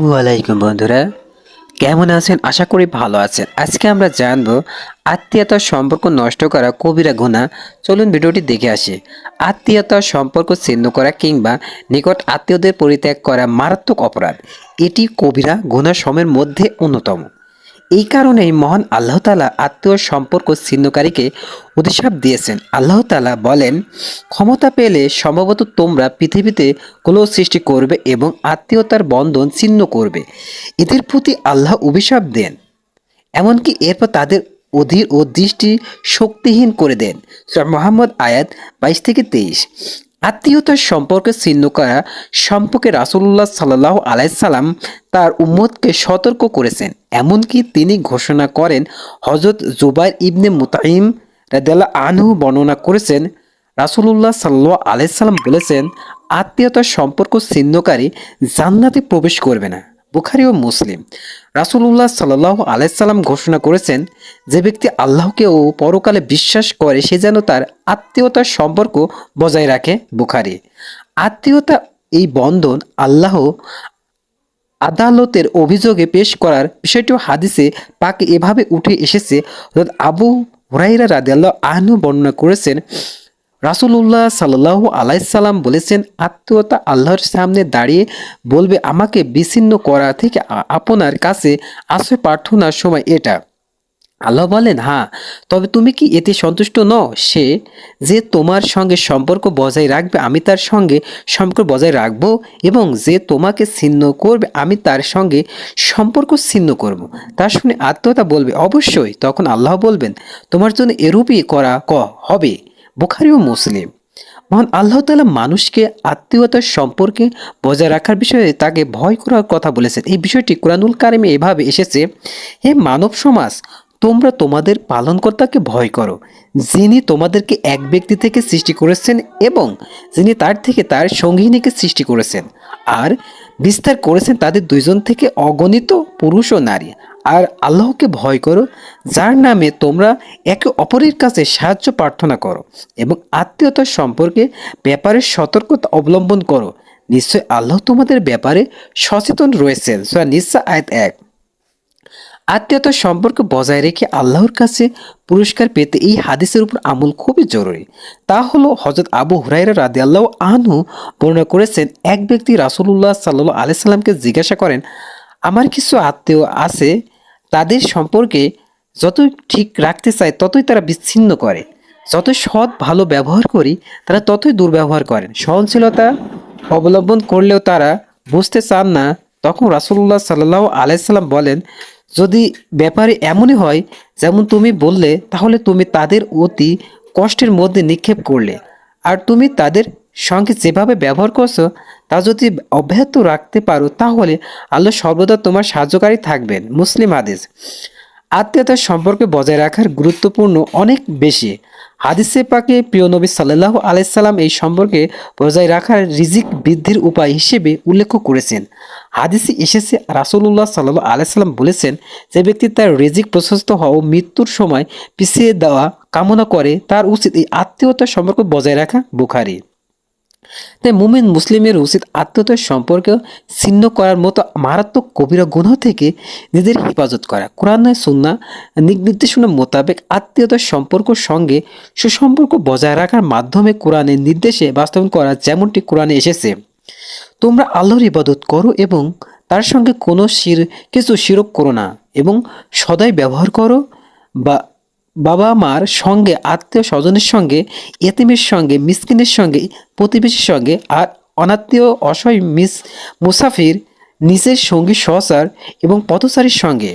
আসসালামু আলাইকুম বন্ধুরা, কেমন আছেন? আশা করি ভালো আছেন। আজকে আমরা জানবো আত্মীয়তার সম্পর্ক নষ্ট করা কবিরা গুনাহ। চলুন ভিডিওটি দেখে আসি। আত্মীয়তার সম্পর্ক ছিন্ন করা কিংবা নিকট আত্মীয়দের পরিত্যাগ করা মারাত্মক অপরাধ। এটি কবিরা গুনাহ সমূহের মধ্যে অন্যতম। এই কারণেই মহান আল্লাহ তাআলা আত্মীয় সম্পর্ক ছিন্নকারীকে অভিশাপ দিয়েছেন। আল্লাহ তাআলা বলেন, ক্ষমতা পেলে সম্ভবত তোমরা পৃথিবীতে কলহ সৃষ্টি করবে এবং আত্মীয়তার বন্ধন ছিন্ন করবে। এদের প্রতি আল্লাহ অভিশাপ দেন, এমনকি এরপর তাদের অধীর ও দৃষ্টি শক্তিহীন করে দেন। সূরা মুহাম্মদ আয়াত 22 থেকে 23। আত্মীয়তার সম্পর্ক ছিন্ন করা সম্পর্কে রাসূলুল্লাহ সাল্লাল্লাহু আলাইহি সাল্লাম তার উম্মতকে সতর্ক করেছেন। এমনকি তিনি ঘোষণা করেন, হযরত জুবাইর ইবনে মুতাইম রাদিয়াল্লাহু আনহু বর্ণনা করেছেন, রাসূলুল্লাহ সাল্লাল্লাহু আলাইহি সাল্লাম বলেছেন, আত্মীয়তার সম্পর্ক ছিন্নকারী জান্নাতে প্রবেশ করবে না। বুখারী ও মুসলিম। রাসূলুল্লাহ সাল্লাল্লাহু আলাইহি সাল্লাম ঘোষণা করেছেন, যে ব্যক্তি আল্লাহকে ও পরকালে বিশ্বাস করে সে যেন তার আত্মীয়তার সম্পর্ক বজায় রাখে। বুখারী। আত্মীয়তা এই বন্ধন আল্লাহ আদালতের অভিযোগে পেশ করার বিষয়টিও হাদিসে পাকে এভাবে উঠে এসেছে। হযরত আবু হুরায়রা রাদিয়াল্লাহু আনহু বর্ণনা করেছেন, রাসূলুল্লাহ সাল্লাল্লাহু আলাইহি সাল্লাম বলেছেন, আত্মীয়তা আল্লাহর সামনে দাঁড়িয়ে বলবে, আমাকে বিচ্ছিন্ন করা থেকে আপনার কাছে আশ্রয় প্রার্থনার সময় এটা। আল্লাহ বলেন, হ্যাঁ, তবে তুমি কি এতে সন্তুষ্ট নও? সে যে তোমার সঙ্গে সম্পর্ক বজায় রাখবে আমি তার সঙ্গে সম্পর্ক বজায় রাখব, এবং যে তোমাকে ছিন্ন করবে আমি তার সঙ্গে সম্পর্ক ছিন্ন করব। তা শুনে আত্মীয়তা বলবে, অবশ্যই। তখন আল্লাহ বলবেন, তোমার জন্য এরূপই করা হবে। বুখারী ও মুসলিম। মহান আল্লাহ তাআলা মানুষকে আত্মীয়তার সম্পর্কে বজায় রাখার বিষয়ে তাকে ভয় করার কথা বলেছেন। এই বিষয়টি কুরআনুল কারিমে এভাবে এসেছে, হে মানব সমাজ, তোমরা তোমাদের পালনকর্তাকে ভয় করো, যিনি তোমাদেরকে এক ব্যক্তি থেকে সৃষ্টি করেছেন এবং যিনি তার থেকে তার সঙ্গিনীকে সৃষ্টি করেছেন আর বিস্তার করেছেন তাদের দুইজন থেকে অগণিত পুরুষ ও নারী। আর আল্লাহকে ভয় করো, যার নামে তোমরা একে অপরের কাছে সাহায্য প্রার্থনা করো এবং আত্মীয়তার সম্পর্কে ব্যাপারে সতর্কতা অবলম্বন করো। নিশ্চয় আল্লাহ তোমাদের ব্যাপারে সচেতন রয়েছেন। সূরা নিসা আয়াত 1। আত্মীয়তার সম্পর্ক বজায় রেখে আল্লাহর কাছে পুরস্কার পেতে এই হাদিসের উপর আমল খুবই জরুরি। তা হলো, হযরত আবু হুরায়রা রাদিয়াল্লাহু আনহু বর্ণনা করেছেন, এক ব্যক্তি রাসূলুল্লাহ সাল্লাল্লাহু আলাইহি সাল্লামকে জিজ্ঞাসা করেন, আমার কিছু আত্মীয় আছে, তাদের সম্পর্কে যতই ঠিক রাখতে চায় ততই তারা বিচ্ছিন্ন করে, যতই সৎ ভালো ব্যবহার করি তারা ততই দুর্ব্যবহার করেন, সহনশীলতা অবলম্বন করলেও তারা বুঝতে চান না। তখন রাসূলুল্লাহ সাল্লাল্লাহু আলাইহি সাল্লাম বলেন, যদি ব্যাপারে এমনই হয় যেমন তুমি বললে, তাহলে তুমি তাদের অতি কষ্টের মধ্যে নিক্ষেপ করলে, আর তুমি তাদের সঙ্গে যেভাবে ব্যবহার করছো তা যদি অব্যাহত রাখতে পারো তাহলে আল্লাহ সর্বদা তোমার সাহায্যকারী থাকবেন। মুসলিম হাদিস। আত্মীয়তার সম্পর্কে বজায় রাখার গুরুত্বপূর্ণ অনেক বেশি। হাদিসে পাকে প্রিয় নবী সাল্লাল্লাহু আলাইহি সাল্লাম এই সম্পর্কে বজায় রাখার রিজিক বৃদ্ধির উপায় হিসেবে উল্লেখ করেছেন। হাদিসে এসেছে, রাসূলুল্লাহ সাল্লাল্লাহু আলাইহি সাল্লাম বলেছেন, যে ব্যক্তি তার রিজিক প্রশস্ত হওয়া ও মৃত্যুর সময় পিছিয়ে দেওয়া কামনা করে তার উচিত এই আত্মীয়তার সম্পর্ক বজায় রাখা। বুখারী। তাই মুমিন মুসলিমের উচিত আত্মীয়তার সম্পর্ক ছিন্ন করার মতো মারাত্মক কবিরা গুনাহ থেকে নিজের হেফাজত করা। কোরআন ও সুন্নাহ নির্দেশনা মোতাবেক আত্মীয়তার সম্পর্ক সঙ্গে সুসম্পর্ক বজায় রাখার মাধ্যমে কোরআনের নির্দেশে বাস্তবায়ন করা, যেমনটি কোরআনে এসেছে, তোমরা আল্লাহর ইবাদত করো এবং তার সঙ্গে কোনো কিছু শিরক করো না এবং সদাই ব্যবহার করো, বা বাবা মার সঙ্গে, আত্মীয় স্বজনের সঙ্গে, এতিমের সঙ্গে, মিসকিনের সঙ্গে, প্রতিবেশীর সঙ্গে, আর অনাত্মীয় অসহায় মুসাফির, নিজের সঙ্গী সহচার এবং পথচারীর সঙ্গে,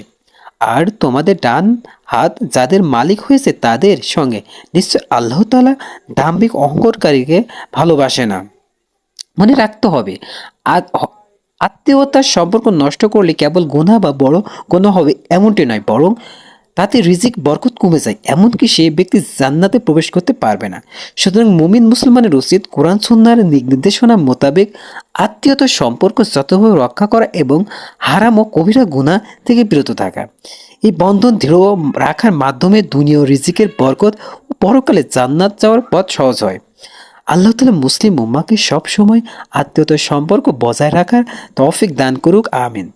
আর তোমাদের ডান হাত যাদের মালিক হয়েছে তাদের সঙ্গে। নিশ্চয় আল্লাহ তাআলা দাম্ভিক অহংকারীকে ভালোবাসে না। মনে রাখতে হবে, আত্মীয়তার সম্পর্ক নষ্ট করলে কেবল গুনাহ বা বড় গুনাহ হবে এমনটি নয়, বরং তাতে রিজিক বরকত কমে যায়, এমনকি সে ব্যক্তি জান্নাতে প্রবেশ করতে পারবে না। সুতরাং মুমিন মুসলমানের উচিত কোরআন সুন্নাহর নির্দেশনা মোতাবেক আত্মীয়তার সম্পর্ক যতভাবে রক্ষা করা এবং হারাম ও কবিরা গুনাহ থেকে বিরত থাকা। এই বন্ধন দৃঢ় রাখার মাধ্যমে দুনিয়া ও রিজিকের বরকত ও পরকালে জান্নাত যাওয়ার পথ সহজ হয়। আল্লাহ তাআলা মুসলিম উম্মাহকে সবসময় আত্মীয়তার সম্পর্ক বজায় রাখার তৌফিক দান করুক, আমিন।